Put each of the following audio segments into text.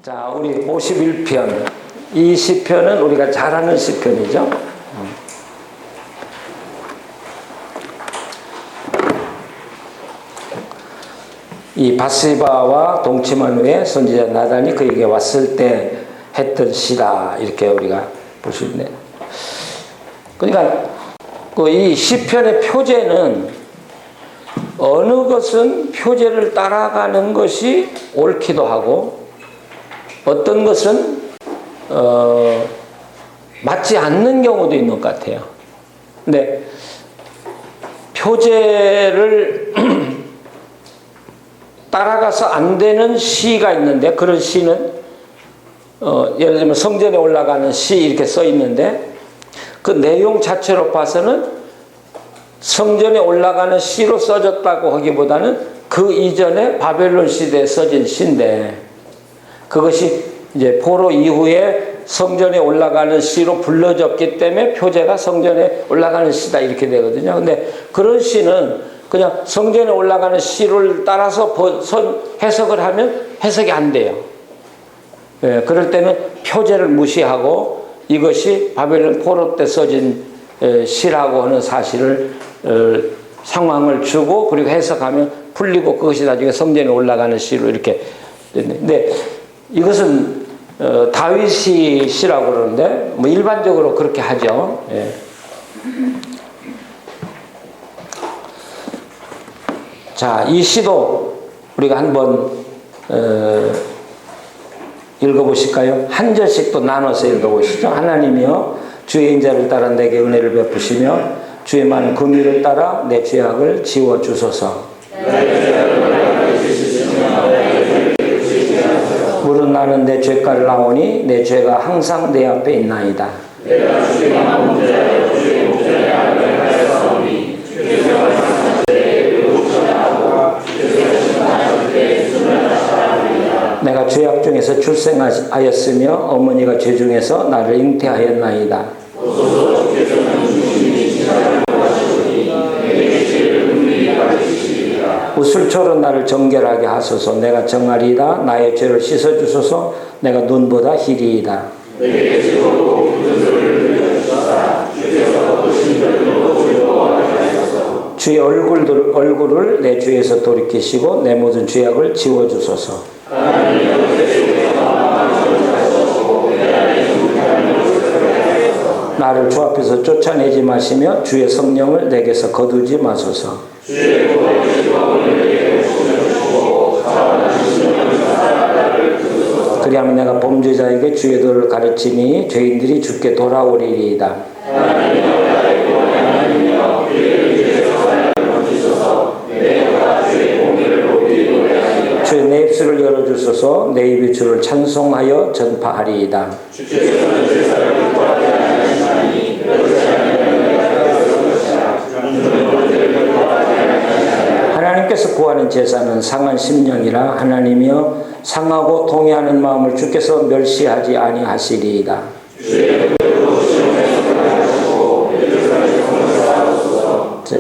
자, 우리 51편. 이 시편은 우리가 잘 아는 시편이죠. 이 바세바와 동침한 후에 선지자 나단이 그에게 왔을 때 했던 시다. 이렇게 우리가 볼 수 있네요. 그러니까 이 시편의 표제는 어느 것은 표제를 따라가는 것이 옳기도 하고 어떤 것은 맞지 않는 경우도 있는 것 같아요. 근데 표제를 따라가서 안 되는 시가 있는데 그런 시는 예를 들면 성전에 올라가는 시 이렇게 써 있는데 그 내용 자체로 봐서는 성전에 올라가는 시로 써졌다고 하기보다는 그 이전에 바벨론 시대에 써진 시인데 그것이 이제 포로 이후에 성전에 올라가는 시로 불러졌기 때문에 표제가 성전에 올라가는 시다 이렇게 되거든요. 근데 그런 시는 그냥 성전에 올라가는 시를 따라서 해석을 하면 해석이 안 돼요. 예, 그럴 때는 표제를 무시하고 이것이 바벨론 포로 때 써진 시라고 하는 사실을 상황을 주고 그리고 해석하면 풀리고 그것이 나중에 성전에 올라가는 시로 이렇게 됐는데 이것은 다윗이 시라고 그러는데 뭐 일반적으로 그렇게 하죠. 예. 자, 이 시도 우리가 한번 읽어보실까요? 한 절씩 또 나눠서 읽어보시죠. 하나님이여 주의 인자를 따라 내게 은혜를 베푸시며 주의 많은 긍휼을 따라 내 죄악을 지워주소서. 물은 나는 내 죄가를 나오니 내 죄가 항상 내 앞에 있나이다. 내가 죄악 중에서 출생하였으며 어머니가 죄 중에서 나를 잉태하였나이다. 우슬초로 나를 정결하게 하소서. 내가 정하리이다. 나의 죄를 씻어주소서. 내가 눈보다 희리이다. 주의 얼굴을 내 죄에서 돌이키시고 내 모든 죄악을 지워주소서. 나를 주 앞에서 쫓아내지 마시며 주의 성령을 내게서 거두지 마소서. 그리하면 내가 범죄자에게 주의 도를 가르치니 죄인들이 주께 돌아오리이다. 주의 내 입술을 열어주소서. 내 입이 주를 찬송하여 전파하리이다. 하나님께서 구하는 제사는 상한 심령이라. 하나님이여 상하고 통회하는 마음을 주께서 멸시하지 아니하시리이다.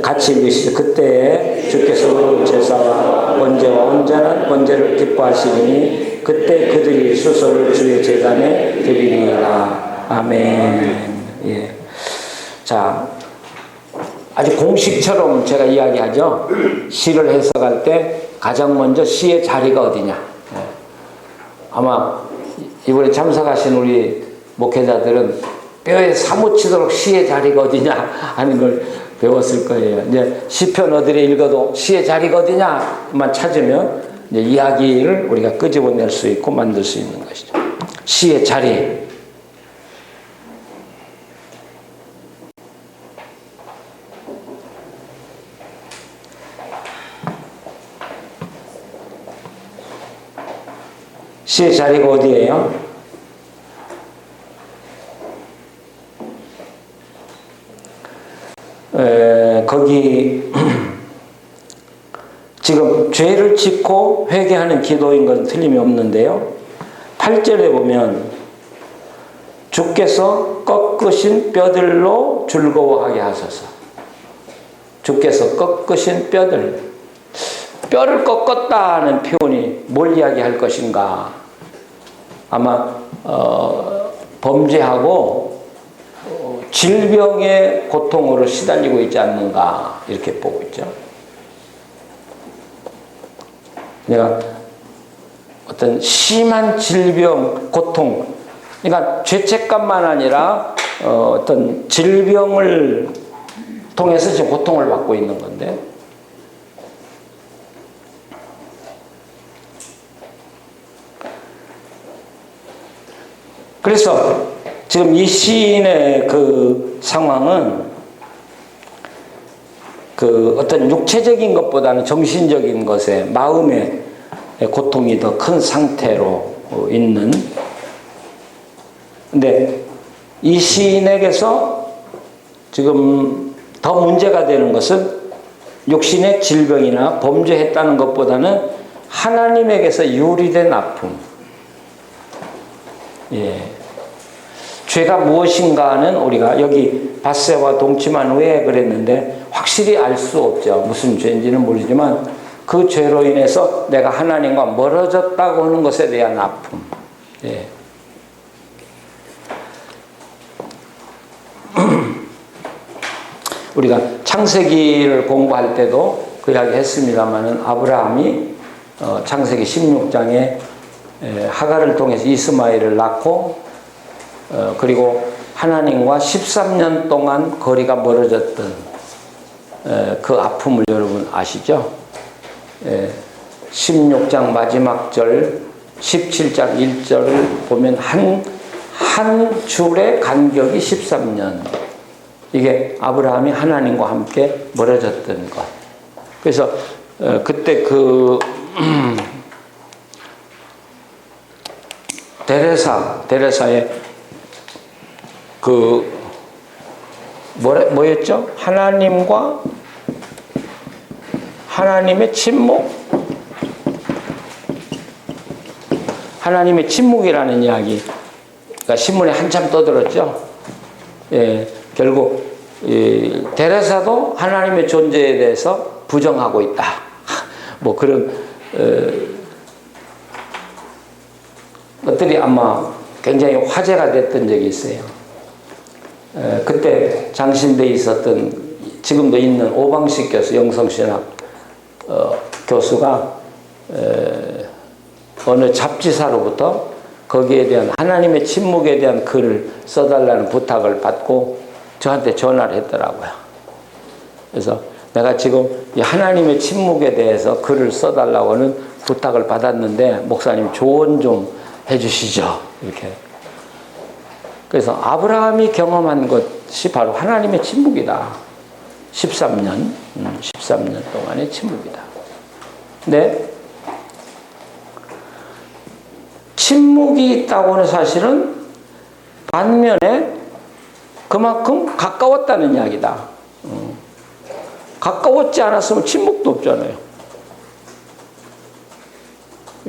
같이 읽으시죠. 그때 주께서 그 제사와 번제와 온전한 번제를 기뻐하시리니 그때 그들이 수소를 주의 제단에 드리리이다. 아멘. 예. 자, 아주 공식처럼 제가 이야기하죠. 시를 해석할 때 가장 먼저 시의 자리가 어디냐. 예. 아마 이번에 참석하신 우리 목회자들은 뼈에 사무치도록 시의 자리가 어디냐 하는 걸 배웠을 거예요. 이제 시편 어디를 읽어도 시의 자리가 어디냐만 찾으면 이제 이야기를 우리가 끄집어낼 수 있고 만들 수 있는 것이죠. 시의 자리. 시의 자리가 어디예요? 거기 지금 죄를 짓고 회개하는 기도인 건 틀림이 없는데요. 8절에 보면 주께서 꺾으신 뼈들로 즐거워하게 하소서. 주께서 꺾으신 뼈를 꺾었다는 표현이 뭘 이야기할 것인가? 아마 범죄하고 질병의 고통으로 시달리고 있지 않는가 이렇게 보고 있죠. 내가 어떤 심한 질병, 고통, 그러니까 죄책감만 아니라 어떤 질병을 통해서 지금 고통을 받고 있는 건데, 그래서 지금 이 시인의 그 상황은 그 어떤 육체적인 것보다는 정신적인 것에 마음의 고통이 더 큰 상태로 있는. 근데 이 시인에게서 지금 더 문제가 되는 것은 육신의 질병이나 범죄했다는 것보다는 하나님에게서 유리된 아픔. 예. 죄가 무엇인가는 우리가 여기 밧세와 동침한 후에 그랬는데 확실히 알 수 없죠. 무슨 죄인지는 모르지만 그 죄로 인해서 내가 하나님과 멀어졌다고 하는 것에 대한 아픔. 예. 우리가 창세기를 공부할 때도 그 이야기 했습니다마는 아브라함이 창세기 16장에 하갈을 통해서 이스마엘을 낳고 그리고 하나님과 13년 동안 거리가 멀어졌던 그 아픔을 여러분 아시죠? 16장 마지막 절 17장 1절을 보면 한 줄의 간격이 13년. 이게 아브라함이 하나님과 함께 멀어졌던 것. 그래서 그때 그 데레사의 그 뭐였죠? 하나님의 침묵? 하나님의 침묵이라는 이야기가 신문에 한참 떠들었죠. 예, 결국 데레사도 하나님의 존재에 대해서 부정하고 있다. 뭐 그런 것들이 아마 굉장히 화제가 됐던 적이 있어요. 그때 장신대에 있었던 지금도 있는 오방식 교수, 영성신학 교수가 어느 잡지사로부터 거기에 대한 하나님의 침묵에 대한 글을 써달라는 부탁을 받고 저한테 전화를 했더라고요. 그래서 내가 지금 이 하나님의 침묵에 대해서 글을 써달라고 하는 부탁을 받았는데 목사님 조언 좀 해주시죠. 이렇게. 그래서 아브라함이 경험한 것이 바로 하나님의 침묵이다. 13년 동안의 침묵이다. 근데 침묵이 있다고 하는 사실은 반면에 그만큼 가까웠다는 이야기다. 가까웠지 않았으면 침묵도 없잖아요.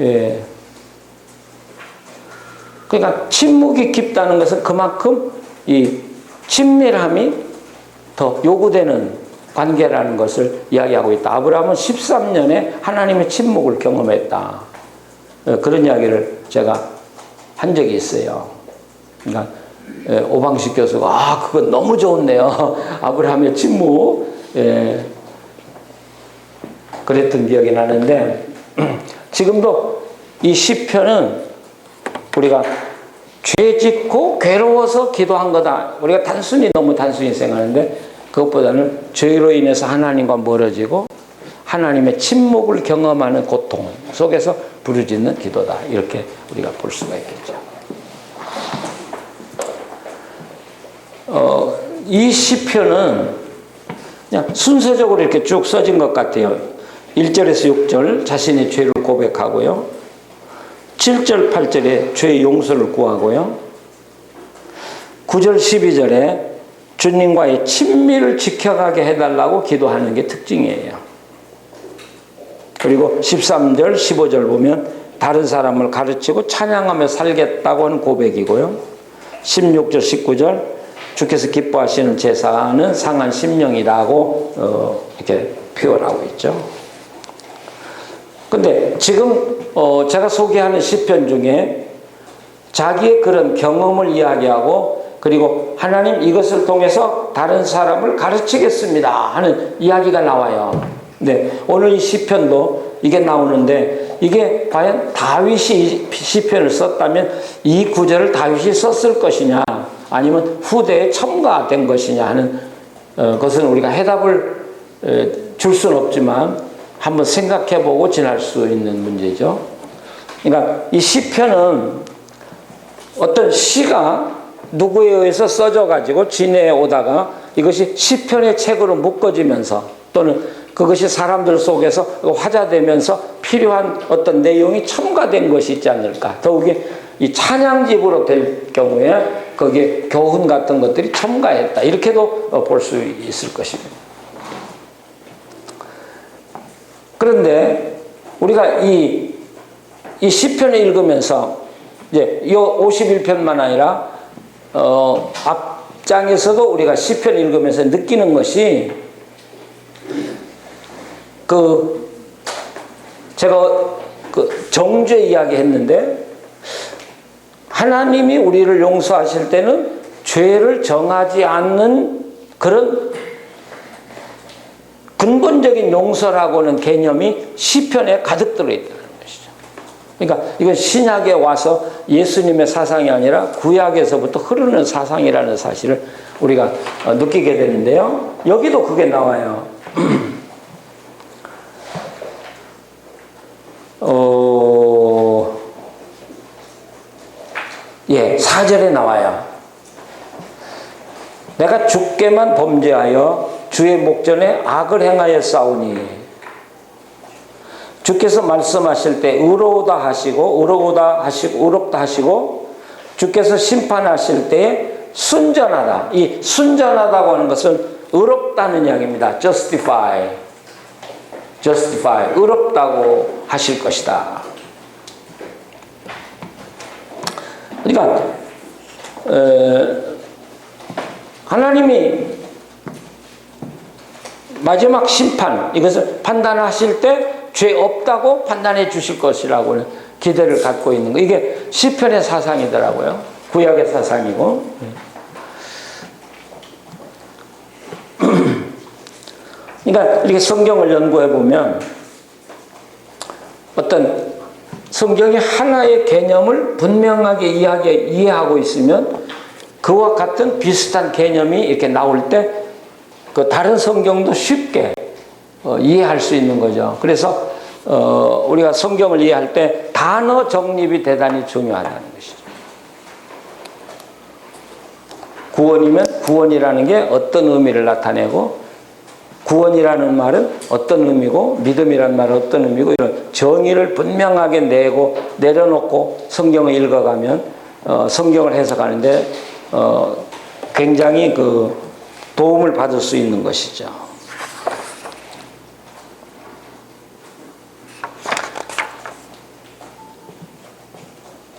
예. 그러니까 침묵이 깊다는 것은 그만큼 이 친밀함이 더 요구되는 관계라는 것을 이야기하고 있다. 아브라함은 13년에 하나님의 침묵을 경험했다. 그런 이야기를 제가 한 적이 있어요. 그러니까 오방식 교수가 그건 너무 좋네요. 아브라함의 침묵. 그랬던 기억이 나는데 지금도 이 시편은 우리가 죄 짓고 괴로워서 기도한 거다. 우리가 너무 단순히 생각하는데 그것보다는 죄로 인해서 하나님과 멀어지고 하나님의 침묵을 경험하는 고통 속에서 부르짖는 기도다. 이렇게 우리가 볼 수가 있겠죠. 이 시편은 그냥 순서적으로 이렇게 쭉 써진 것 같아요. 1절에서 6절 자신의 죄를 고백하고요. 7절 8절에 죄의 용서를 구하고요. 9절 12절에 주님과의 친밀을 지켜가게 해달라고 기도하는 게 특징이에요. 그리고 13절 15절 보면 다른 사람을 가르치고 찬양하며 살겠다고 하는 고백이고요. 16절 19절 주께서 기뻐하시는 제사는 상한 심령이라고 이렇게 표현하고 있죠. 근데 지금 제가 소개하는 시편 중에 자기의 그런 경험을 이야기하고 그리고 하나님 이것을 통해서 다른 사람을 가르치겠습니다 하는 이야기가 나와요. 네, 오늘 이 시편도 이게 나오는데 이게 과연 다윗이 시편을 썼다면 이 구절을 다윗이 썼을 것이냐 아니면 후대에 첨가된 것이냐 하는 것은 우리가 해답을 줄 수는 없지만 한번 생각해보고 지날 수 있는 문제죠. 그러니까 이 시편은 어떤 시가 누구에 의해서 써져 가지고 진해에 오다가 이것이 시편의 책으로 묶어지면서 또는 그것이 사람들 속에서 화자되면서 필요한 어떤 내용이 첨가된 것이 있지 않을까. 더욱이 이 찬양집으로 될 경우에 거기에 교훈 같은 것들이 첨가했다. 이렇게도 볼 수 있을 것입니다. 그런데 우리가 이 시편을 읽으면서 이제 이 51편만 아니라 앞장에서도 우리가 시편 읽으면서 느끼는 것이 제가 정죄 이야기 했는데 하나님이 우리를 용서하실 때는 죄를 정하지 않는 그런 근본적인 용서라고는 개념이 시편에 가득 들어있다는 것이죠. 그러니까 이건 신약에 와서 예수님의 사상이 아니라 구약에서부터 흐르는 사상이라는 사실을 우리가 느끼게 되는데요. 여기도 그게 나와요. 4절에 나와요. 내가 주께만 범죄하여 주의 목전에 악을 행하여 싸우니 주께서 말씀하실 때 의롭다 하시고 주께서 심판하실 때 순전하다. 이 순전하다고 하는 것은 의롭다는 이야기입니다. justify 의롭다고 하실 것이다. 그러니까 하나님이 마지막 심판 이것을 판단하실 때 죄 없다고 판단해 주실 것이라고 기대를 갖고 있는 거. 이게 시편의 사상이더라고요. 구약의 사상이고. 그러니까 이렇게 성경을 연구해 보면 어떤 성경이 하나의 개념을 분명하게 이해하고 있으면 그와 같은 비슷한 개념이 이렇게 나올 때 그 다른 성경도 쉽게 이해할 수 있는 거죠. 그래서 우리가 성경을 이해할 때 단어 정립이 대단히 중요하다는 것이죠. 구원이면 구원이라는 게 어떤 의미를 나타내고 구원이라는 말은 어떤 의미고 믿음이라는 말은 어떤 의미고 이런 정의를 분명하게 내려놓고 성경을 읽어가면 성경을 해석하는데 굉장히 도움을 받을 수 있는 것이죠.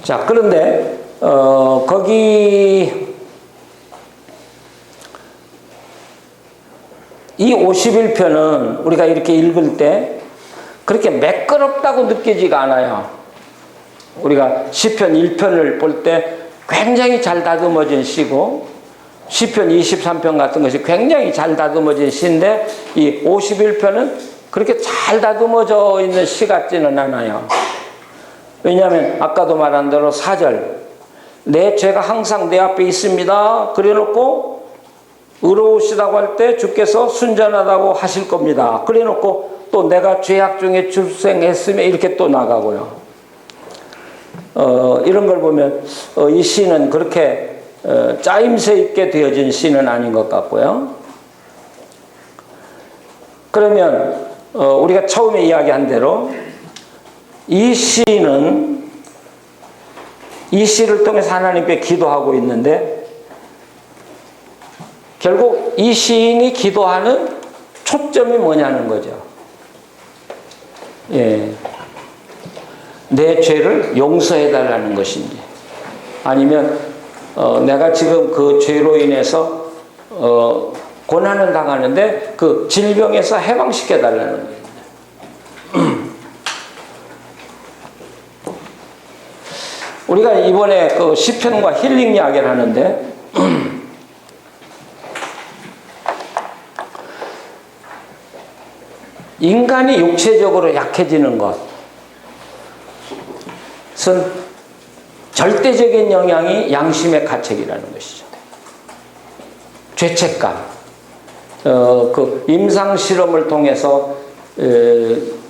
자, 그런데 거기 이 51편은 우리가 이렇게 읽을 때 그렇게 매끄럽다고 느끼지가 않아요. 우리가 시편 1편을 볼 때 굉장히 잘 다듬어진 시고 시편 23편 같은 것이 굉장히 잘 다듬어진 시인데 이 51편은 그렇게 잘 다듬어져 있는 시 같지는 않아요. 왜냐하면 아까도 말한 대로 4절 내 죄가 항상 내 앞에 있습니다. 그래놓고 의로우시다고 할 때 주께서 순전하다고 하실 겁니다. 그래놓고 또 내가 죄악 중에 출생했으며 이렇게 또 나가고요. 이런 걸 보면 이 시는 그렇게 짜임새 있게 되어진 시는 아닌 것 같고요. 그러면 우리가 처음에 이야기한 대로 이 시는 이 시를 통해서 하나님께 기도하고 있는데 결국 이 시인이 기도하는 초점이 뭐냐는 거죠. 예. 내 죄를 용서해 달라는 것인지 아니면 내가 지금 그 죄로 인해서 고난을 당하는데 그 질병에서 해방시켜 달라는 거예요. 우리가 이번에 그 시편과 힐링 이야기를 하는데 인간이 육체적으로 약해지는 것은 절대적인 영향이 양심의 가책이라는 것이죠. 죄책감. 그 임상 실험을 통해서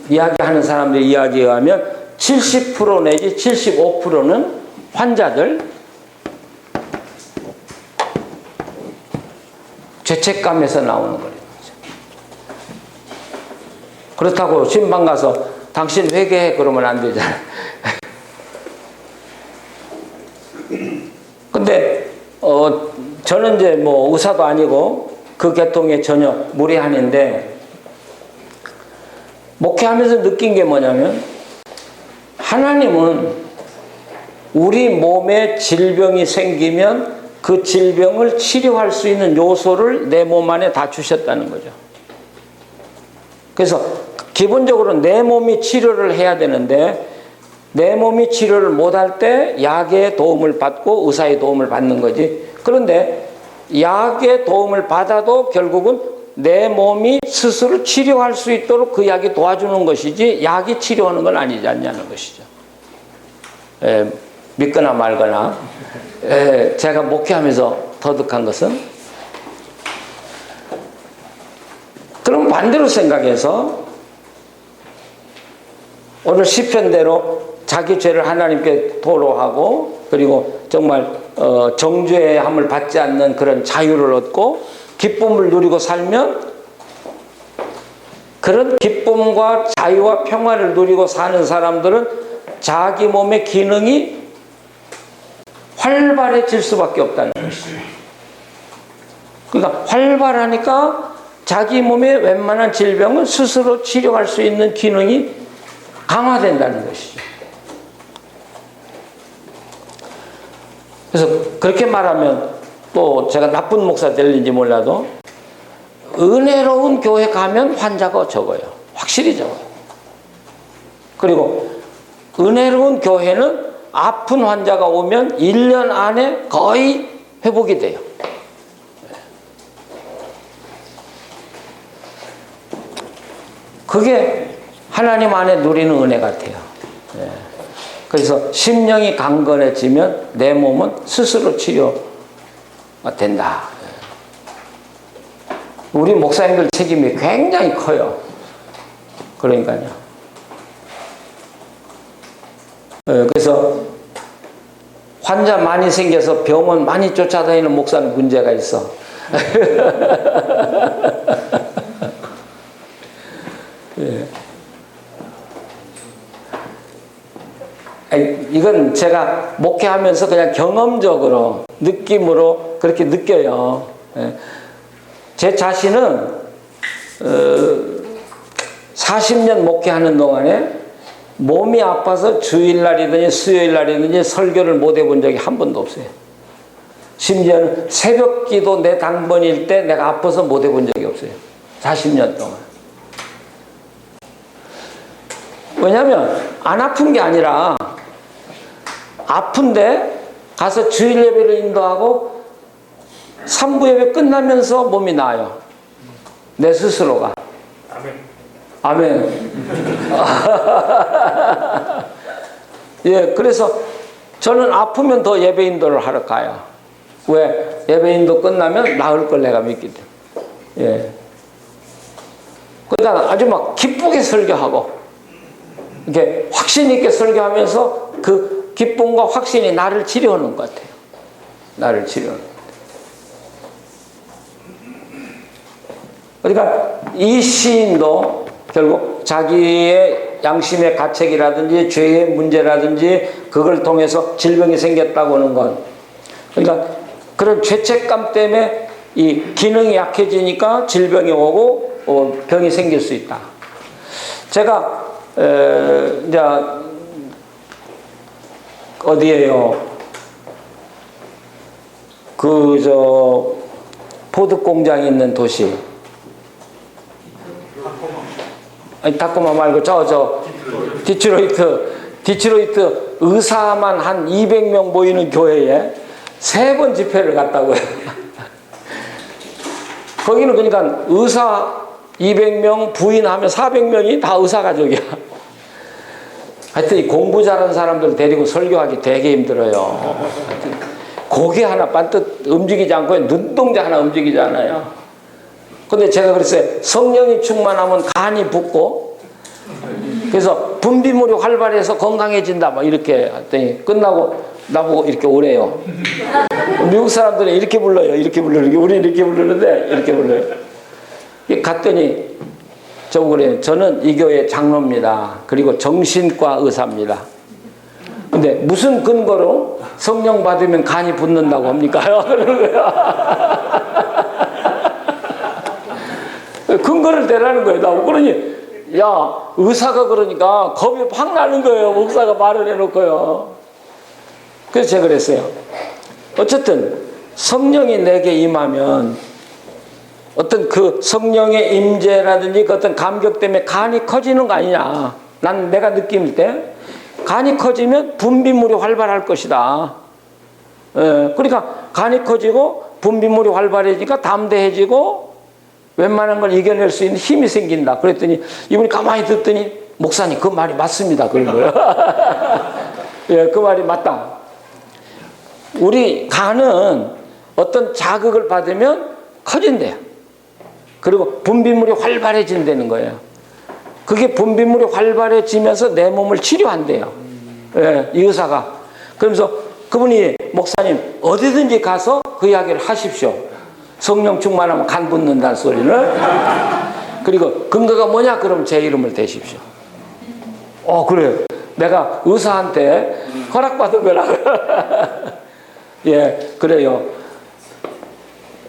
이야기하는 사람들의 이야기에 의하면 70% 내지 75%는 환자들 죄책감에서 나오는 거예요. 그렇다고 심방 가서 당신 회개해 그러면 안 되잖아요. 근데 저는 이제 뭐 의사도 아니고 그 계통에 전혀 무례한인데 목회하면서 느낀 게 뭐냐면 하나님은 우리 몸에 질병이 생기면 그 질병을 치료할 수 있는 요소를 내 몸 안에 다 주셨다는 거죠. 그래서 기본적으로 내 몸이 치료를 해야 되는데 내 몸이 치료를 못할 때 약의 도움을 받고 의사의 도움을 받는 거지. 그런데 약의 도움을 받아도 결국은 내 몸이 스스로 치료할 수 있도록 그 약이 도와주는 것이지 약이 치료하는 건 아니지 않냐는 것이죠. 믿거나 말거나. 제가 목회하면서 터득한 것은 그럼 반대로 생각해서 오늘 시편대로 자기 죄를 하나님께 토로하고 그리고 정말 정죄함을 받지 않는 그런 자유를 얻고 기쁨을 누리고 살면 그런 기쁨과 자유와 평화를 누리고 사는 사람들은 자기 몸의 기능이 활발해질 수밖에 없다는 것이죠. 그러니까 활발하니까 자기 몸의 웬만한 질병은 스스로 치료할 수 있는 기능이 강화된다는 것이죠. 그래서 그렇게 말하면 또 제가 나쁜 목사 될는지 몰라도 은혜로운 교회 가면 환자가 적어요. 확실히 적어요. 그리고 은혜로운 교회는 아픈 환자가 오면 1년 안에 거의 회복이 돼요. 그게 하나님 안에 누리는 은혜 같아요. 그래서 심령이 강건해지면 내 몸은 스스로 치료가 된다. 우리 목사님들 책임이 굉장히 커요. 그러니까요. 그래서 환자 많이 생겨서 병원 많이 쫓아다니는 목사는 문제가 있어. 이건 제가 목회하면서 그냥 경험적으로 느낌으로 그렇게 느껴요. 제 자신은 40년 목회하는 동안에 몸이 아파서 주일날이든지 수요일날이든지 설교를 못 해본 적이 한 번도 없어요. 심지어는 새벽 기도 내 당번일 때 내가 아파서 못 해본 적이 없어요. 40년 동안. 왜냐하면 안 아픈 게 아니라 아픈데 가서 주일 예배를 인도하고 3부 예배 끝나면서 몸이 나아요. 내 스스로가. 아멘. 예, 그래서 저는 아프면 더 예배 인도를 하러 가요. 왜? 예배 인도 끝나면 나을 걸 내가 믿기 때문에. 예. 그러니까 아주 막 기쁘게 설교하고 이렇게 확신 있게 설교하면서 그 기쁨과 확신이 나를 치료하는 것 같아요. 나를 치료하는 것 같아요. 그러니까 이 시인도 결국 자기의 양심의 가책이라든지 죄의 문제라든지 그걸 통해서 질병이 생겼다고 하는 건 그러니까 그런 죄책감 때문에 이 기능이 약해지니까 질병이 오고 병이 생길 수 있다. 제가 이제 어디에요? 포드 공장이 있는 도시. 아니 타코마 말고 디트로이트 의사만 한 200명 모이는 교회에 3번 집회를 갔다고요. 거기는 그러니까 의사 200명, 부인하면 400명이 다 의사 가족이야. 하여튼 이 공부 잘하는 사람들 데리고 설교하기 되게 힘들어요. 고개 하나 반듯 움직이지 않고 눈동자 하나 움직이지 않아요. 근데 제가 그랬어요. 성령이 충만하면 간이 붓고, 그래서 분비물이 활발해서 건강해진다 막 이렇게 했더니 끝나고 나보고 이렇게 오래요. 미국 사람들은 이렇게 불러요. 이렇게 부르는 우리는 이렇게 부르는데 이렇게 불러요. 갔더니 저보고 그래요. 저는 이 교회 장로입니다. 그리고 정신과 의사입니다. 근데 무슨 근거로 성령 받으면 간이 붓는다고 합니까? 그러는 거야. 근거를 대라는 거예요. 나보고. 그러니 야, 의사가 그러니까 겁이 확 나는 거예요. 목사가 말을 해놓고요. 그래서 제가 그랬어요. 어쨌든 성령이 내게 임하면 어떤 그 성령의 임재라든지 그 어떤 감격 때문에 간이 커지는 거 아니냐. 난 내가 느낄 때 간이 커지면 분비물이 활발할 것이다. 그러니까 간이 커지고 분비물이 활발해지니까 담대해지고 웬만한 걸 이겨낼 수 있는 힘이 생긴다. 그랬더니 이분이 가만히 듣더니 목사님 그 말이 맞습니다. 그런 거예요. 예, 그 말이 맞다. 우리 간은 어떤 자극을 받으면 커진대요. 그리고 분비물이 활발해진다는 거예요. 그게 분비물이 활발해지면서 내 몸을 치료한대요. 예, 이 의사가. 그러면서 그분이 목사님 어디든지 가서 그 이야기를 하십시오. 성령 충만하면 간 붓는다는 소리를. 그리고 근거가 뭐냐? 그럼 제 이름을 대십시오. 그래요. 내가 의사한테 허락받은 거라고. 예, 그래요.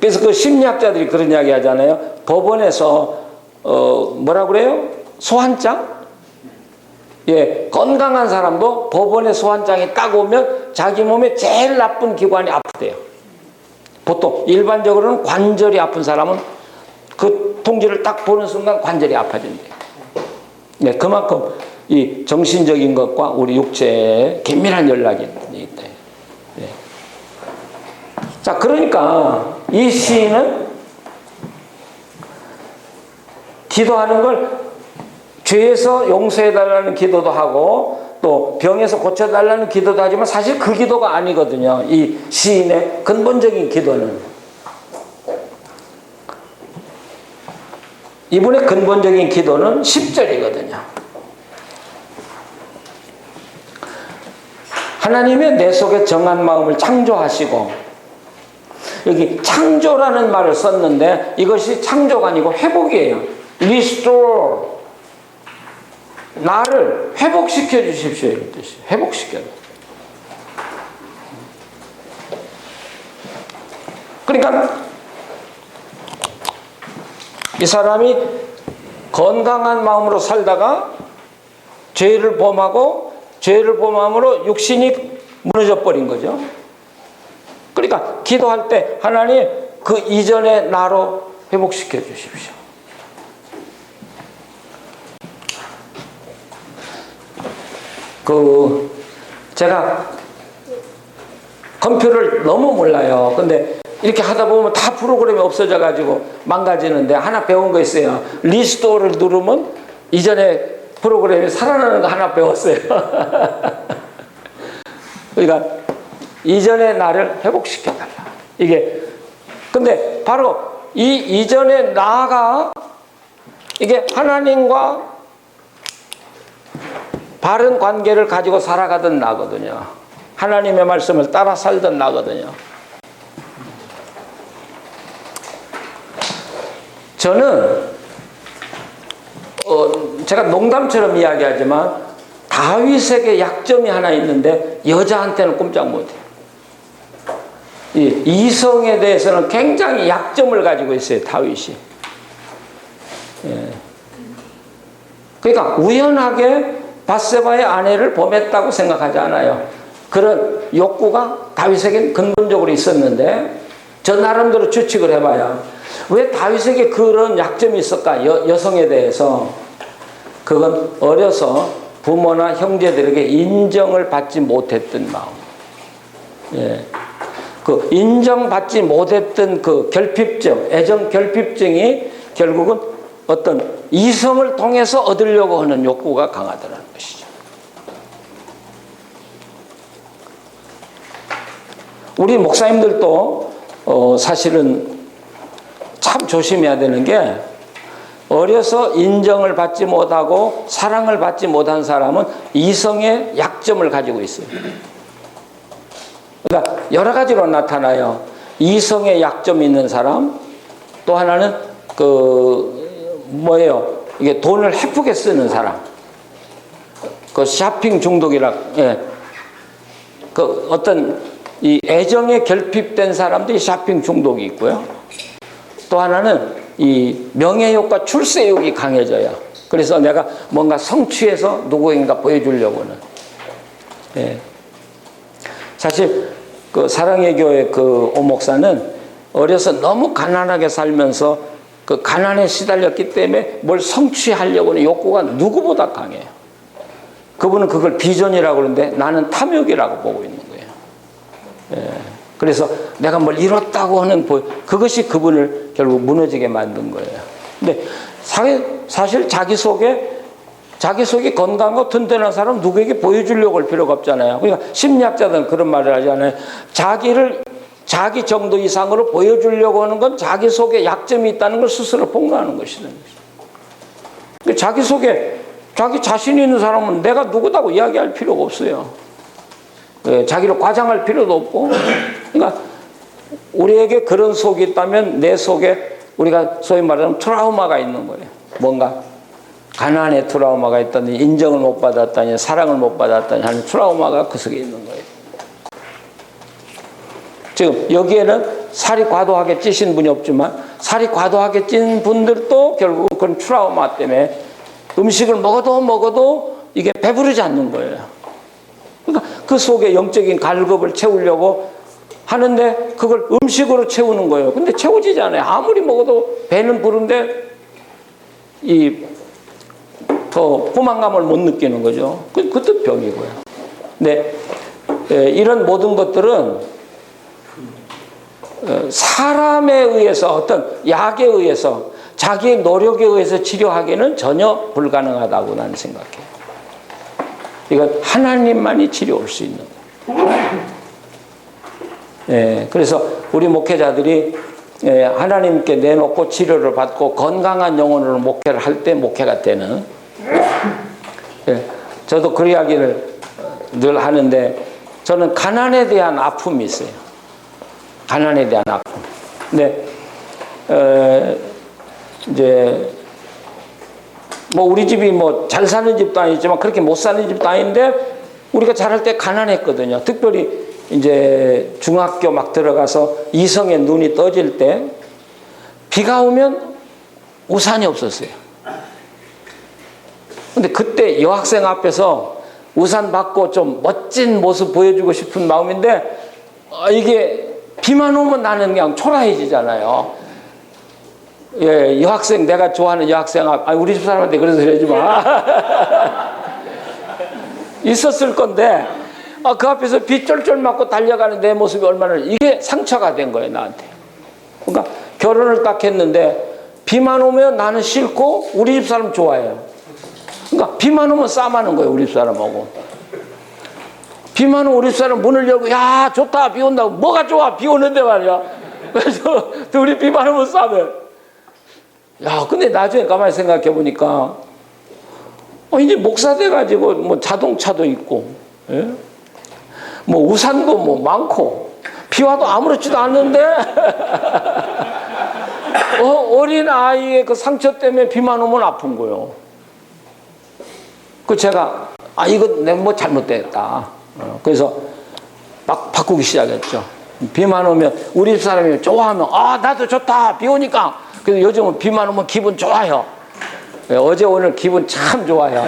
그래서 그 심리학자들이 그런 이야기 하잖아요. 법원에서 뭐라 그래요? 소환장? 예, 건강한 사람도 법원에 소환장이 딱 오면 자기 몸에 제일 나쁜 기관이 아프대요. 보통 일반적으로는 관절이 아픈 사람은 그 통지를 딱 보는 순간 관절이 아파진대요. 네, 그만큼 이 정신적인 것과 우리 육체에 긴밀한 연락이 있다. 네. 자, 그러니까 이 시인은 기도하는 걸 죄에서 용서해달라는 기도도 하고 또 병에서 고쳐달라는 기도도 하지만 사실 그 기도가 아니거든요. 이 시인의 근본적인 기도는. 이분의 근본적인 기도는 10절이거든요. 하나님의 내 속에 정한 마음을 창조하시고, 여기 창조라는 말을 썼는데 이것이 창조가 아니고 회복이에요. Restore. 나를 회복시켜 주십시오. 이런 뜻이에요. 회복시켜. 그러니까 이 사람이 건강한 마음으로 살다가 죄를 범하고 죄를 범함으로 육신이 무너져 버린 거죠. 그러니까 기도할 때 하나님 그 이전의 나로 회복시켜 주십시오. 제가 컴퓨터를 너무 몰라요. 근데 이렇게 하다 보면 다 프로그램이 없어져 가지고 망가지는데 하나 배운 거 있어요. 리스토어를 누르면 이전에 프로그램이 살아나는 거 하나 배웠어요. 그러니까 이전의 나를 회복시켜 달라. 이게 근데 바로 이 이전의 나가 이게 하나님과 바른 관계를 가지고 살아가던 나거든요. 하나님의 말씀을 따라 살던 나거든요. 저는 제가 농담처럼 이야기하지만 다윗에게 약점이 하나 있는데 여자한테는 꼼짝 못해요. 이 이성에 대해서는 굉장히 약점을 가지고 있어요. 다윗이. 예. 그러니까 우연하게 밧세바의 아내를 범했다고 생각하지 않아요. 그런 욕구가 다윗에게 근본적으로 있었는데 저 나름대로 추측을 해봐야 왜 다윗에게 그런 약점이 있을까? 여성에 대해서. 그건 어려서 부모나 형제들에게 인정을 받지 못했던 마음. 예. 그 인정받지 못했던 그 결핍증, 애정 결핍증이 결국은 어떤 이성을 통해서 얻으려고 하는 욕구가 강하다는 것이죠. 우리 목사님들도 사실은 참 조심해야 되는 게, 어려서 인정을 받지 못하고 사랑을 받지 못한 사람은 이성의 약점을 가지고 있어요. 그러니까 여러 가지로 나타나요. 이성의 약점이 있는 사람, 또 하나는 이게 돈을 헤프게 쓰는 사람. 그 쇼핑 중독이라, 예. 그 어떤 이 애정에 결핍된 사람들이 쇼핑 중독이 있고요. 또 하나는 이 명예욕과 출세욕이 강해져요. 그래서 내가 뭔가 성취해서 누구인가 보여주려고는. 예. 사실 그 사랑의 교회 그 오목사는 어려서 너무 가난하게 살면서 그 가난에 시달렸기 때문에 뭘 성취하려고는 욕구가 누구보다 강해요. 그분은 그걸 비전이라고 그러는데 나는 탐욕이라고 보고 있는 거예요. 예. 그래서 내가 뭘 이뤘다고 하는 그것이 그분을 결국 무너지게 만든 거예요. 근데 사실 자기 속이 건강하고 든든한 사람 누구에게 보여주려고 할 필요가 없잖아요. 그러니까 심리학자들은 그런 말을 하잖아요. 자기 정도 이상으로 보여주려고 하는 건 자기 속에 약점이 있다는 걸 스스로 폭로하는 것이라는 것이죠. 자기 속에 자기 자신이 있는 사람은 내가 누구다고 이야기할 필요가 없어요. 자기를 과장할 필요도 없고. 그러니까 우리에게 그런 속이 있다면 내 속에 우리가 소위 말하면 트라우마가 있는 거예요. 뭔가 가난의 트라우마가 있다니, 인정을 못 받았다니, 사랑을 못 받았다니 하는 트라우마가 그 속에 있는 거예요. 지금 여기에는 살이 과도하게 찌신 분이 없지만 살이 과도하게 찐 분들도 결국 그런 트라우마 때문에 음식을 먹어도 이게 배부르지 않는 거예요. 그러니까 그 속에 영적인 갈급을 채우려고 하는데 그걸 음식으로 채우는 거예요. 근데 채워지지 않아요. 아무리 먹어도 배는 부른데 더 포만감을 못 느끼는 거죠. 그것도 병이고요. 근데 이런 모든 것들은 사람에 의해서, 어떤 약에 의해서, 자기의 노력에 의해서 치료하기는 전혀 불가능하다고 나는 생각해요. 이건 하나님만이 치료할 수 있는 거예요. 예, 그래서 우리 목회자들이 하나님께 내놓고 치료를 받고 건강한 영혼으로 목회를 할 때 목회가 되는, 예, 저도 그 이야기를 늘 하는데, 저는 가난에 대한 아픔이 있어요. 가난에 대한 아픔. 근데 이제 뭐 우리 집이 뭐 잘 사는 집도 아니지만 그렇게 못 사는 집도 아닌데 우리가 자랄 때 가난했거든요. 특별히 이제 중학교 막 들어가서 이성의 눈이 떠질 때 비가 오면 우산이 없었어요. 근데 그때 여학생 앞에서 우산 받고 좀 멋진 모습 보여주고 싶은 마음인데 이게 비만 오면 나는 그냥 초라해지잖아요. 예, 여학생, 내가 좋아하는 여학생 앞, 우리 집 사람한테 그래서 그러지 마. 있었을 건데, 그 앞에서 비 쫄쫄 맞고 달려가는 내 모습이 얼마나, 이게 상처가 된 거예요, 나한테. 그러니까 결혼을 딱 했는데, 비만 오면 나는 싫고, 우리 집 사람 좋아해요. 그러니까 비만 오면 싸마는 거예요, 우리 집 사람하고. 비만 오면 우리 집 사람 문을 열고, 야, 좋다, 비 온다고. 뭐가 좋아, 비 오는데 말이야. 그래서 둘이 비만 오면 싸면. 야, 근데 나중에 가만히 생각해 보니까, 이제 목사 돼가지고, 뭐 자동차도 있고, 예? 뭐 우산도 뭐 많고, 비 와도 아무렇지도 않는데, 어린 아이의 그 상처 때문에 비만 오면 아픈 거예요. 그 제가, 이거 내가 뭐 잘못됐다. 그래서 막 바꾸기 시작했죠. 비만 오면, 우리 집 사람이 좋아하면, 나도 좋다, 비 오니까. 그래서 요즘은 비만 오면 기분 좋아요. 어제 오늘 기분 참 좋아요.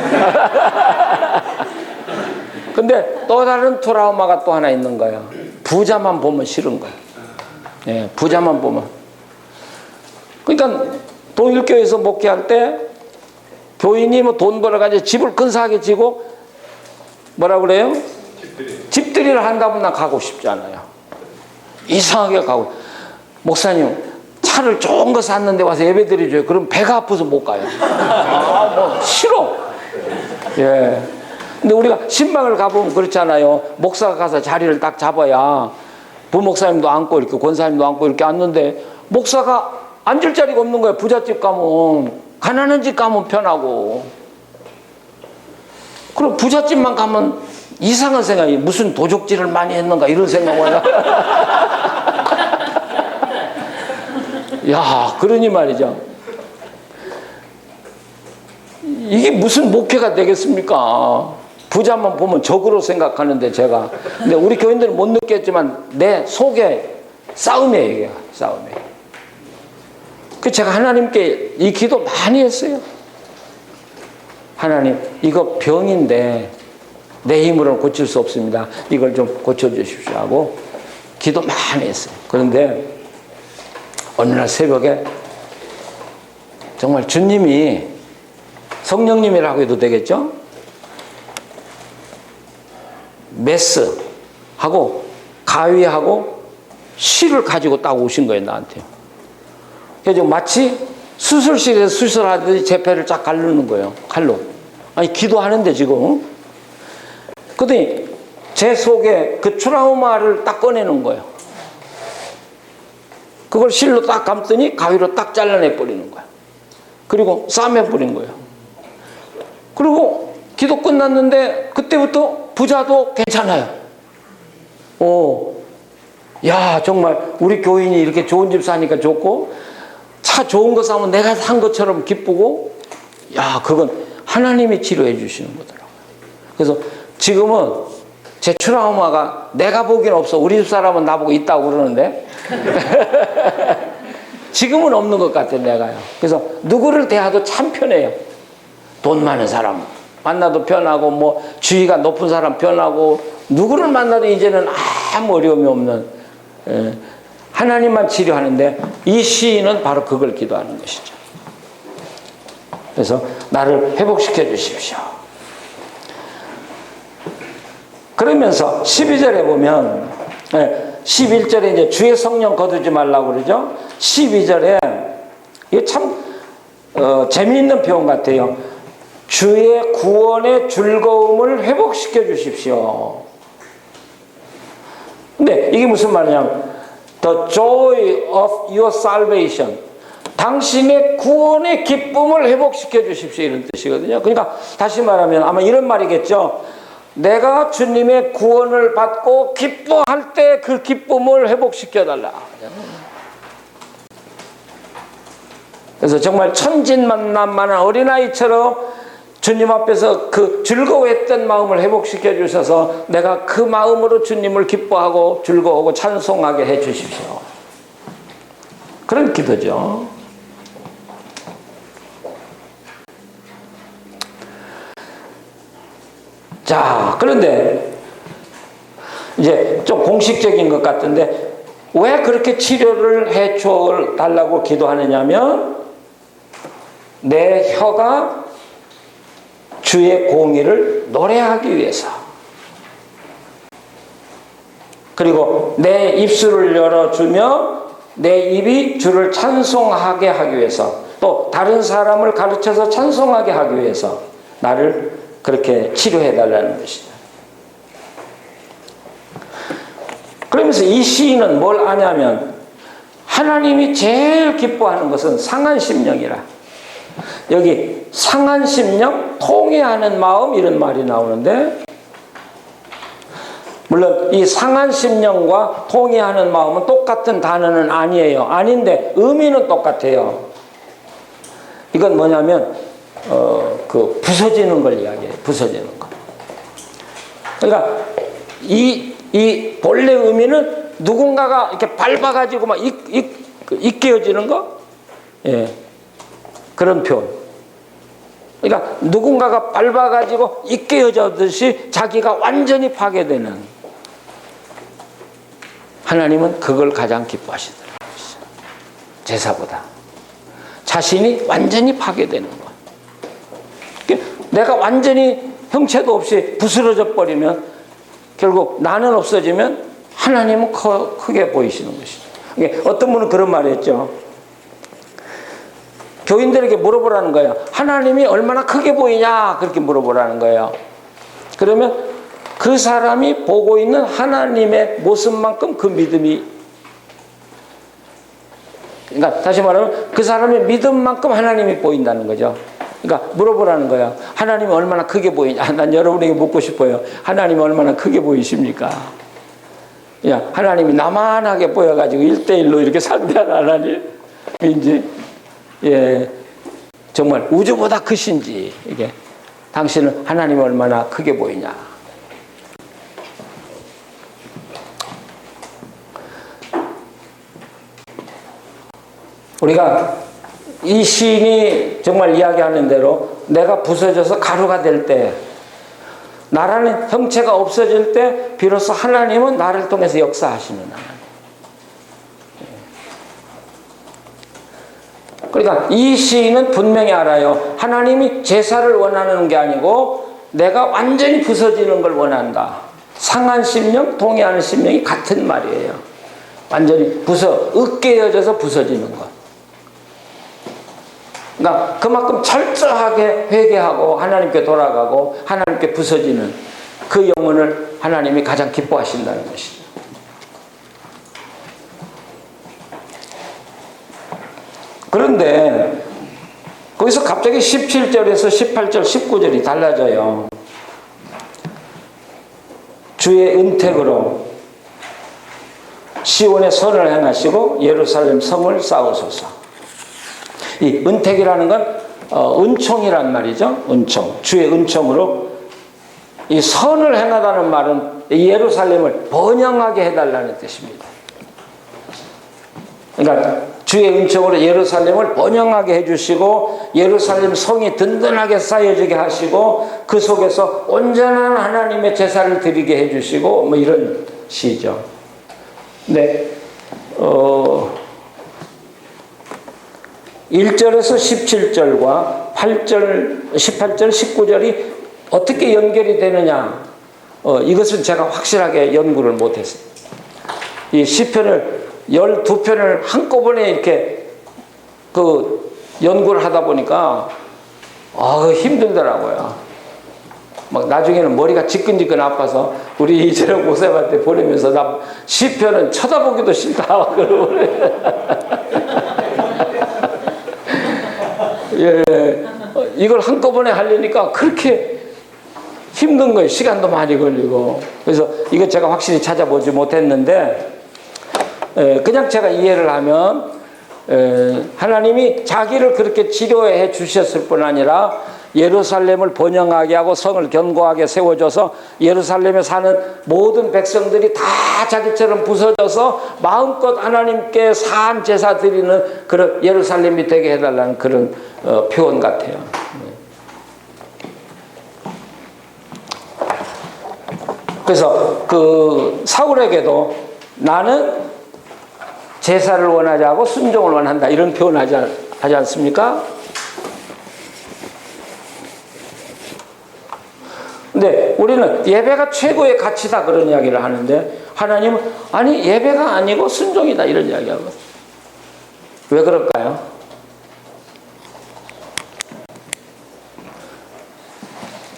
근데 또 다른 트라우마가 또 하나 있는 거예요. 부자만 보면 싫은 거예요. 예, 부자만 보면. 그러니까 동일교회에서 목회할 때 교인이 뭐 돈 벌어가지고 집을 근사하게 지고 뭐라 그래요? 집들이를 한다면 난 가고 싶지 않아요. 이상하게 가고. 목사님 차를 좋은 거 샀는데 와서 예배 드려줘요. 그럼 배가 아파서 못 가요. 뭐 싫어. 예. 근데 우리가 신방을 가보면 그렇잖아요. 목사가 가서 자리를 딱 잡아야 부목사님도 앉고 이렇게 권사님도 앉고 이렇게 앉는데 목사가 앉을 자리가 없는 거예요. 부잣집 가면. 가난한 집 가면 편하고. 그럼 부잣집만 가면 이상한 생각이 무슨 도적질을 많이 했는가 이런 생각 와요. 야, 그러니 말이죠. 이게 무슨 목회가 되겠습니까? 부자만 보면 적으로 생각하는데 제가. 근데 우리 교인들은 못 느꼈지만 내 속에 싸움이에요, 이게. 싸움이에요. 그 제가 하나님께 이 기도 많이 했어요. 하나님, 이거 병인데 내 힘으로는 고칠 수 없습니다. 이걸 좀 고쳐주십시오 하고 기도 많이 했어요. 그런데 어느 날 새벽에 정말 주님이 성령님이라고 해도 되겠죠? 메스하고 가위하고 실을 가지고 딱 오신 거예요, 나한테. 그래서 마치 수술실에서 수술하듯이 제 배를 쫙 가르는 거예요, 칼로. 아니, 기도하는데 지금. 그랬더니 제 속에 그 트라우마를 딱 꺼내는 거예요. 그걸 실로 딱 감더니 가위로 딱 잘라내 버리는 거예요. 그리고 싸매 버린 거예요. 그리고 기도 끝났는데 그때부터 부자도 괜찮아요. 야, 정말 우리 교인이 이렇게 좋은 집 사니까 좋고 차 좋은 거 사면 내가 산 것처럼 기쁘고, 야, 그건 하나님이 치료해 주시는 거더라고요. 그래서 지금은 제 트라우마가 내가 보기엔 없어. 우리 집 사람은 나보고 있다고 그러는데 지금은 없는 것 같아요, 내가요. 그래서 누구를 대해도 참 편해요. 돈 많은 사람 만나도 편하고, 뭐 주위가 높은 사람 편하고, 누구를 만나도 이제는 아무 어려움이 없는, 하나님만 치료하는데 이 시인은 바로 그걸 기도하는 것이죠. 그래서 나를 회복시켜 주십시오. 그러면서 12절에 보면, 11절에 이제 주의 성령 거두지 말라고 그러죠. 12절에 이게 참 재미있는 표현 같아요. 주의 구원의 즐거움을 회복시켜 주십시오. 근데 이게 무슨 말이냐면 The joy of your salvation, 당신의 구원의 기쁨을 회복시켜 주십시오, 이런 뜻이거든요. 그러니까 다시 말하면 아마 이런 말이겠죠. 내가 주님의 구원을 받고 기뻐할 때 그 기쁨을 회복시켜 달라. 그래서 정말 천진만남만한 어린아이처럼 주님 앞에서 그 즐거워했던 마음을 회복시켜 주셔서 내가 그 마음으로 주님을 기뻐하고 즐거워하고 찬송하게 해 주십시오. 그런 기도죠. 자, 그런데 이제 좀 공식적인 것 같은데 왜 그렇게 치료를 해 줘 달라고 기도하느냐면 내 혀가 주의 공의를 노래하기 위해서, 그리고 내 입술을 열어주며 내 입이 주를 찬송하게 하기 위해서, 또 다른 사람을 가르쳐서 찬송하게 하기 위해서 나를 그렇게 치료해 달라는 것이죠. 그러면서 이 시인은 뭘 아냐면 하나님이 제일 기뻐하는 것은 상한 심령이라. 여기 상한 심령, 통회하는 마음, 이런 말이 나오는데, 물론 이 상한 심령과 통회하는 마음은 똑같은 단어는 아니에요. 아닌데 의미는 똑같아요. 이건 뭐냐면 그 부서지는 걸 이야기해요. 부서지는 거. 그러니까 이 본래 의미는 누군가가 이렇게 밟아가지고 막 이깨어지는 거, 예, 그런 표현. 그러니까 누군가가 밟아가지고 이깨어졌듯이 자기가 완전히 파괴되는, 하나님은 그걸 가장 기뻐하시더라고요. 제사보다 자신이 완전히 파괴되는 것. 내가 완전히 형체도 없이 부스러져 버리면 결국 나는 없어지면 하나님은 크게 보이시는 것이죠. 어떤 분은 그런 말을 했죠. 교인들에게 물어보라는 거예요. 하나님이 얼마나 크게 보이냐 그렇게 물어보라는 거예요. 그러면 그 사람이 보고 있는 하나님의 모습만큼 그 믿음이, 그러니까 다시 말하면 그 사람의 믿음만큼 하나님이 보인다는 거죠. 그러니까 물어보라는 거예요. 하나님이 얼마나 크게 보이냐. 난 여러분에게 묻고 싶어요. 하나님이 얼마나 크게 보이십니까? 야, 하나님이 나만하게 보여가지고 1대1로 이렇게 상대하는 하나님인지, 예, 정말 우주보다 크신지, 이게 당신은 하나님이 얼마나 크게 보이냐. 우리가 이 시인이 정말 이야기하는 대로 내가 부서져서 가루가 될 때, 나라는 형체가 없어질 때 비로소 하나님은 나를 통해서 역사하시는 하나님. 그러니까 이 시인은 분명히 알아요. 하나님이 제사를 원하는 게 아니고 내가 완전히 부서지는 걸 원한다. 상한 심령, 동의하는 심령이 같은 말이에요. 완전히 으깨어져서 부서지는 것. 그러니까 그만큼 철저하게 회개하고 하나님께 돌아가고 하나님께 부서지는 그 영혼을 하나님이 가장 기뻐하신다는 것이죠. 그런데 거기서 갑자기 17절에서 18절, 19절이 달라져요. 주의 은택으로 시온의 선을 행하시고 예루살렘 성을 쌓으소서. 이 은택이라는 건 은총이란 말이죠. 은총. 주의 은총으로 이 선을 행하다는 말은 예루살렘을 번영하게 해달라는 뜻입니다. 그러니까 주의 은총으로 예루살렘을 번영하게 해주시고 예루살렘 성이 든든하게 쌓여지게 하시고 그 속에서 온전한 하나님의 제사를 드리게 해주시고 뭐 이런 시죠. 네, 1절에서 17절과 8절, 18절, 19절이 어떻게 연결이 되느냐, 이것은 제가 확실하게 연구를 못했어요. 이 시편을 12편을 한꺼번에 이렇게 연구를 하다 보니까 힘들더라고요. 막 나중에는 머리가 지끈지끈 아파서 우리 이재령 목사님한테 보내면서 나 시편은 쳐다보기도 싫다 그러고 예, 이걸 한꺼번에 하려니까 그렇게 힘든 거예요. 시간도 많이 걸리고. 그래서 이거 제가 확실히 찾아보지 못했는데, 그냥 제가 이해를 하면 하나님이 자기를 그렇게 치료해 주셨을 뿐 아니라 예루살렘을 번영하게 하고 성을 견고하게 세워줘서 예루살렘에 사는 모든 백성들이 다 자기처럼 부서져서 마음껏 하나님께 사한 제사 드리는 그런 예루살렘이 되게 해달라는 그런 표현 같아요. 그래서 그 사울에게도 나는 제사를 원하지 않고 순종을 원한다 이런 표현하지 않습니까? 근데 우리는 예배가 최고의 가치다 그런 이야기를 하는데 하나님은 아니 예배가 아니고 순종이다 이런 이야기하거든요. 왜 그럴까요?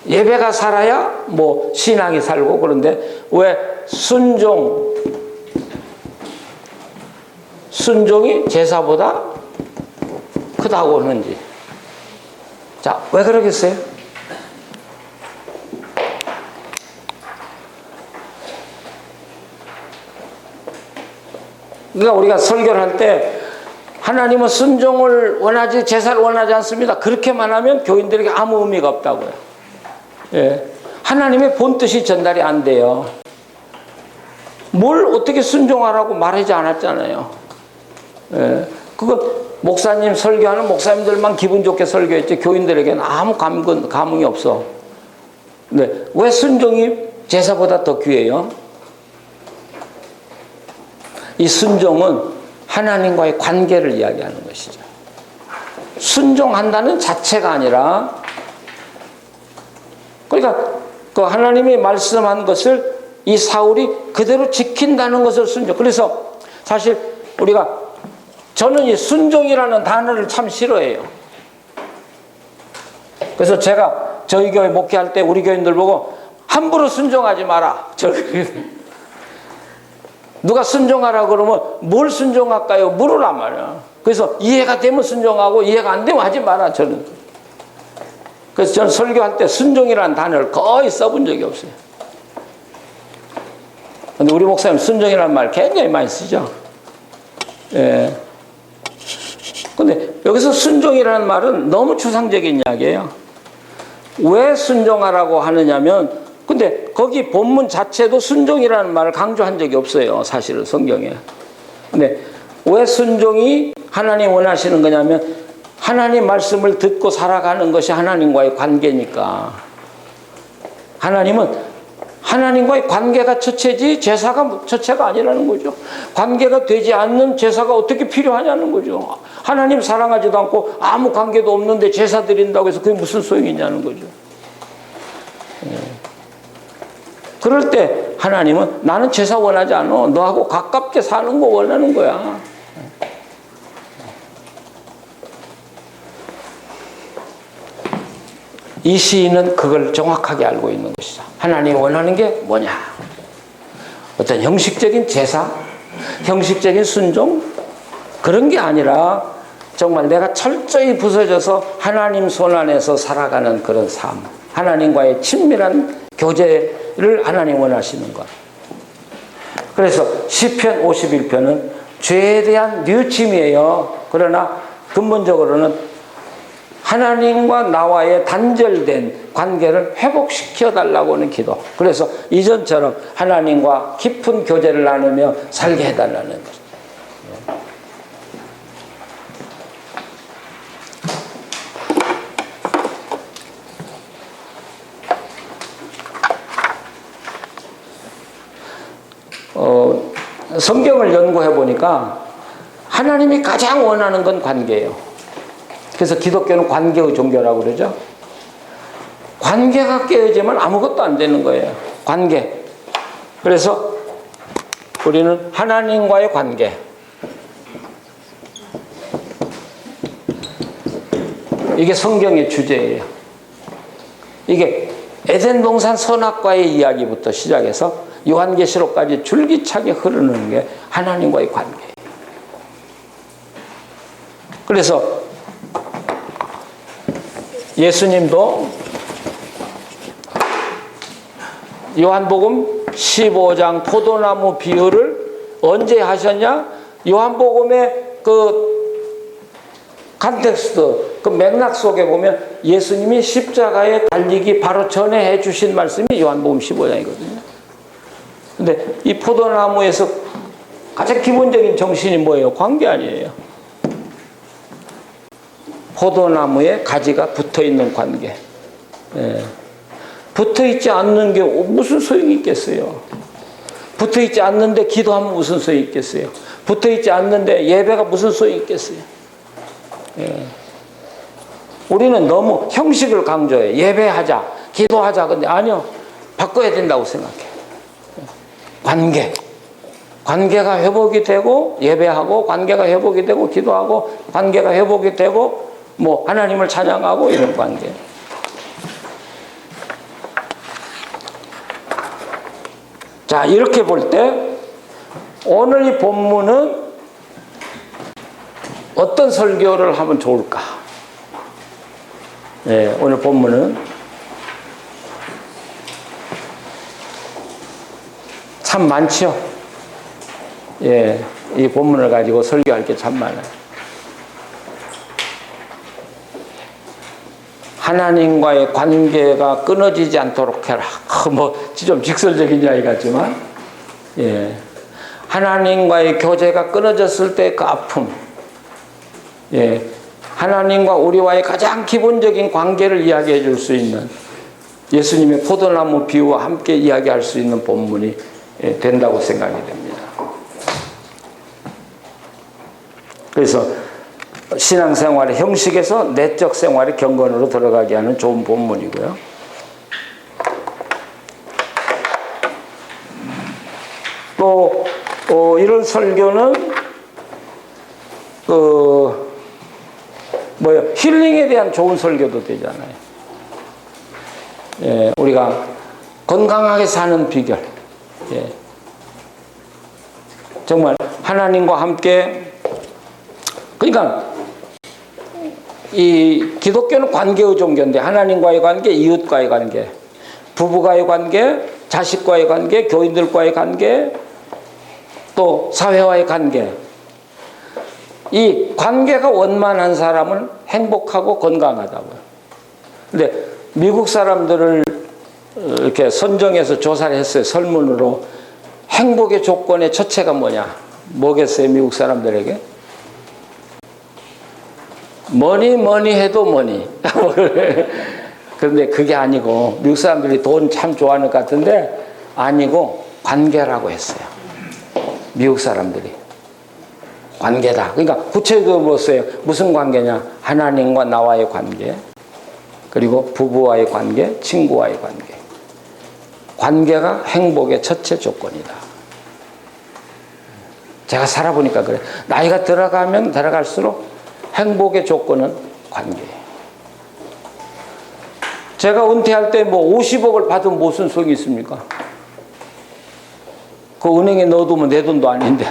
예배가 살아야 뭐 신앙이 살고 그런데 왜 순종이 제사보다 크다고 하는지. 자, 왜 그러겠어요? 그러니까 우리가 설교를 할 때 하나님은 순종을 원하지 제사를 원하지 않습니다. 그렇게만 하면 교인들에게 아무 의미가 없다고요. 예. 하나님의 본뜻이 전달이 안 돼요. 뭘 어떻게 순종하라고 말하지 않았잖아요. 예. 그건 목사님 설교하는 목사님들만 기분 좋게 설교했지 교인들에게는 아무 감흥이 없어. 네. 왜 순종이 제사보다 더 귀해요? 이 순종은 하나님과의 관계를 이야기하는 것이죠. 순종한다는 자체가 아니라 그러니까 그 하나님이 말씀한 것을 이 사울이 그대로 지킨다는 것을 순종. 그래서 사실 저는 이 순종이라는 단어를 참 싫어해요. 그래서 제가 저희 교회 목회할 때 우리 교인들 보고 함부로 순종하지 마라. 누가 순종하라 그러면 뭘 순종할까요? 물으란 말이야. 그래서 이해가 되면 순종하고 이해가 안 되면 하지 마라, 저는. 그래서 저는 설교할 때 순종이라는 단어를 거의 써본 적이 없어요. 근데 우리 목사님 순종이라는 말 굉장히 많이 쓰죠. 예. 근데 여기서 순종이라는 말은 너무 추상적인 이야기예요. 왜 순종하라고 하느냐면, 근데 거기 본문 자체도 순종이라는 말을 강조한 적이 없어요. 사실은 성경에. 근데 왜 순종이 하나님 원하시는 거냐면, 하나님 말씀을 듣고 살아가는 것이 하나님과의 관계니까. 하나님은 하나님과의 관계가 첫째지 제사가 첫째가 아니라는 거죠. 관계가 되지 않는 제사가 어떻게 필요하냐는 거죠. 하나님 사랑하지도 않고 아무 관계도 없는데 제사 드린다고 해서 그게 무슨 소용이 있냐는 거죠. 그럴 때 하나님은 나는 제사 원하지 않아. 너하고 가깝게 사는 거 원하는 거야. 이 시인은 그걸 정확하게 알고 있는 것이죠. 하나님이 원하는 게 뭐냐? 어떤 형식적인 제사, 형식적인 순종, 그런 게 아니라 정말 내가 철저히 부서져서 하나님 손 안에서 살아가는 그런 삶, 하나님과의 친밀한 교제를 하나님 원하시는 것. 그래서 시편 51편은 죄에 대한 뉘우침이에요. 그러나 근본적으로는 하나님과 나와의 단절된 관계를 회복시켜 달라고 하는 기도. 그래서 이전처럼 하나님과 깊은 교제를 나누며 살게 해달라는 거죠. 성경을 연구해 보니까 하나님이 가장 원하는 건 관계예요. 그래서 기독교는 관계의 종교라고 그러죠. 관계가 깨어지면 아무것도 안 되는 거예요. 관계. 그래서 우리는 하나님과의 관계. 이게 성경의 주제예요. 이게 에덴 동산 선악과의 이야기부터 시작해서 요한계시록까지 줄기차게 흐르는 게 하나님과의 관계예요. 그래서 예수님도 요한복음 15장 포도나무 비유를 언제 하셨냐? 요한복음의 그 컨텍스트, 그 맥락 속에 보면 예수님이 십자가에 달리기 바로 전에 해주신 말씀이 요한복음 15장이거든요. 근데 이 포도나무에서 가장 기본적인 정신이 뭐예요? 관계 아니에요. 포도나무에 가지가 붙어있는 관계. 예. 붙어있지 않는 게 무슨 소용이 있겠어요? 붙어있지 않는데 기도하면 무슨 소용이 있겠어요? 붙어있지 않는데 예배가 무슨 소용이 있겠어요? 예. 우리는 너무 형식을 강조해. 예배하자, 기도하자. 근데 아니요. 바꿔야 된다고 생각해. 관계. 관계가 회복이 되고 예배하고, 관계가 회복이 되고 기도하고, 관계가 회복이 되고 뭐 하나님을 찬양하고, 이런 관계. 자, 이렇게 볼 때 오늘 이 본문은 어떤 설교를 하면 좋을까? 네, 오늘 본문은 참 많죠. 예, 이 본문을 가지고 설교할 게 참 많아요. 하나님과의 관계가 끊어지지 않도록 해라. 뭐 좀 직설적인 이야기 같지만, 예, 하나님과의 교제가 끊어졌을 때 그 아픔, 예, 하나님과 우리와의 가장 기본적인 관계를 이야기해 줄 수 있는 예수님의 포도나무 비유와 함께 이야기할 수 있는 본문이 된다고 생각이 됩니다. 그래서 신앙생활의 형식에서 내적 생활의 경건으로 들어가게 하는 좋은 본문이고요. 이런 설교는 힐링에 대한 좋은 설교도 되잖아요. 예, 우리가 건강하게 사는 비결. 예. 정말 하나님과 함께, 그러니까 이 기독교는 관계의 종교인데 하나님과의 관계, 이웃과의 관계, 부부와의 관계, 자식과의 관계, 교인들과의 관계, 또 사회와의 관계. 이 관계가 원만한 사람은 행복하고 건강하다고요. 근데 미국 사람들을 이렇게 선정해서 조사를 했어요. 설문으로. 행복의 조건의 첫째가 뭐겠어요, 미국 사람들에게? 머니 해도 머니. 그런데 그게 아니고, 미국 사람들이 돈 참 좋아하는 것 같은데, 아니고, 관계라고 했어요. 미국 사람들이. 관계다. 그러니까 구체적으로 보세요. 무슨 관계냐? 하나님과 나와의 관계, 그리고 부부와의 관계, 친구와의 관계. 관계가 행복의 첫째 조건이다. 제가 살아보니까 그래. 나이가 들어가면 들어갈수록 행복의 조건은 관계예요. 제가 은퇴할 때 50억을 받으면 무슨 소용이 있습니까? 그 은행에 넣어두면 내 돈도 아닌데.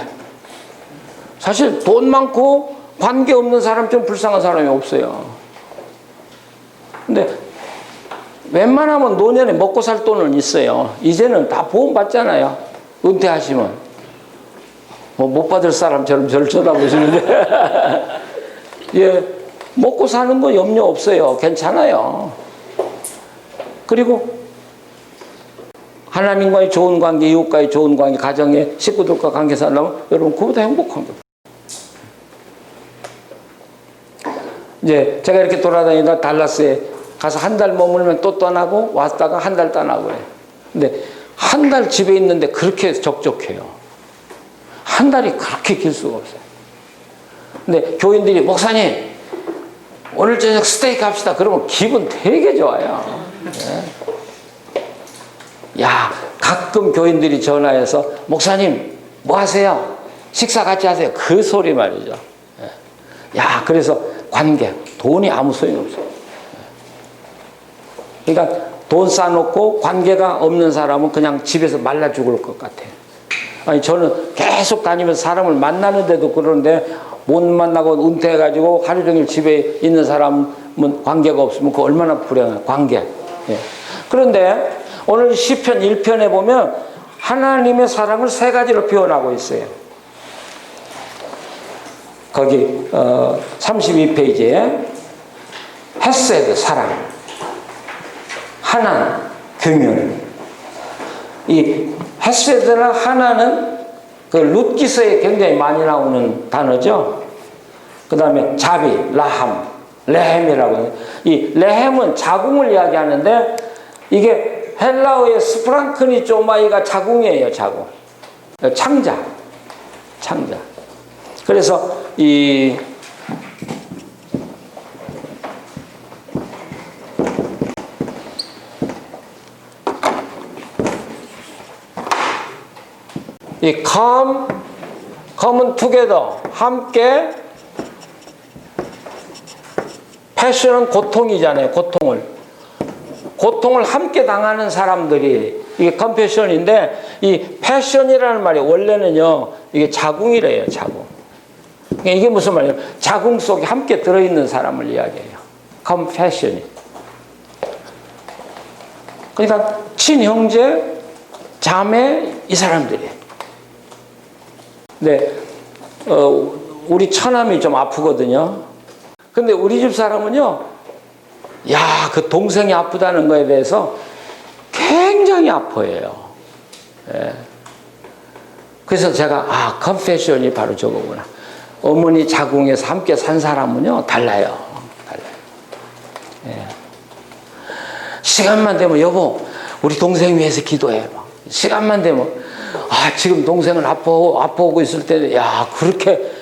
사실 돈 많고 관계 없는 사람 좀 불쌍한 사람이 없어요. 근데 웬만하면 노년에 먹고 살 돈은 있어요. 이제는 다 보험 받잖아요. 은퇴하시면. 못 받을 사람처럼 저를 쳐다보시는데. 예, 먹고 사는 거 염려 없어요. 괜찮아요. 그리고 하나님과의 좋은 관계, 이웃과의 좋은 관계, 가정의 식구들과 관계 살려면 여러분 그보다 행복한 거예요. 이제 제가 이렇게 돌아다니다 달라스에 가서 한 달 머물면 또 떠나고 왔다가 한 달 떠나고 해요. 근데 한 달 집에 있는데 그렇게 적적해요. 한 달이 그렇게 길 수가 없어요. 근데 교인들이 목사님 오늘 저녁 스테이크 합시다. 그러면 기분 되게 좋아요. 네. 야, 가끔 교인들이 전화해서 목사님 뭐 하세요? 식사 같이 하세요. 그 소리 말이죠. 야, 그래서 관계, 돈이 아무 소용이 없어요. 그러니까 돈 쌓아놓고 관계가 없는 사람은 그냥 집에서 말라 죽을 것 같아요. 아니, 저는 계속 다니면서 사람을 만나는데도 그러는데 못 만나고 은퇴해가지고 하루 종일 집에 있는 사람은 관계가 없으면 그 얼마나 불행해요. 관계. 예. 그런데 오늘 시편 1편에 보면 하나님의 사랑을 세 가지로 표현하고 있어요. 거기 32페이지에 헤세드, 사랑, 하난, 긍휼. 이 헤세드나 하나는 그 룻기서에 굉장히 많이 나오는 단어죠. 그 다음에 자비, 라함, 레헴이라고 해요. 이 레헴은 자궁을 이야기하는데 이게 헬라어의 스프랑크니 쪼마이가 자궁이에요. 자궁. 창자. 그래서 이 come은 together, 함께. 패션은 고통이잖아요. 고통을 함께 당하는 사람들이 이게 컴패션인데 이 패션이라는 말이 원래는요 이게 자궁이래요. 자궁. 이게 무슨 말이에요? 자궁 속에 함께 들어있는 사람을 이야기해요. 컴패션이. 그러니까 친형제, 자매 이 사람들이. 네, 우리 처남이 좀 아프거든요. 근데 우리 집 사람은요, 야, 그 동생이 아프다는 거에 대해서 굉장히 아파해요. 예. 그래서 제가 컨페션이 바로 저거구나. 어머니 자궁에서 함께 산 사람은요 달라요. 예. 시간만 되면 여보 우리 동생 위해서 기도해. 시간만 되면 지금 동생은 아파오고 있을 때 그렇게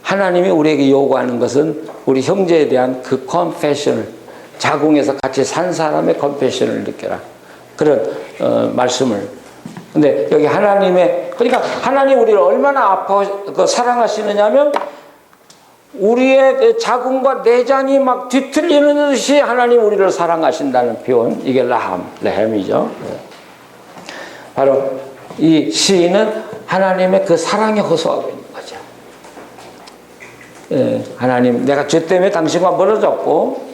하나님이 우리에게 요구하는 것은 우리 형제에 대한 그 컨페션을, 자궁에서 같이 산 사람의 컨페션을 느껴라. 그런 말씀을. 근데 여기 하나님의 그러니까 하나님 우리를 얼마나 사랑하시느냐면 우리의 그 자궁과 내장이 막 뒤틀리는 듯이 하나님 우리를 사랑하신다는 표현, 이게 레헴이죠. 바로 이 시인은 하나님의 그 사랑에 호소하고 있는 거죠. 하나님, 내가 죄 때문에 당신과 멀어졌고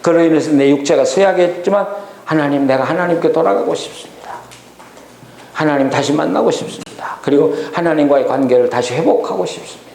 그로 인해서 내 육체가 쇠약했지만 하나님, 내가 하나님께 돌아가고 싶습니다. 하나님 다시 만나고 싶습니다. 그리고 하나님과의 관계를 다시 회복하고 싶습니다.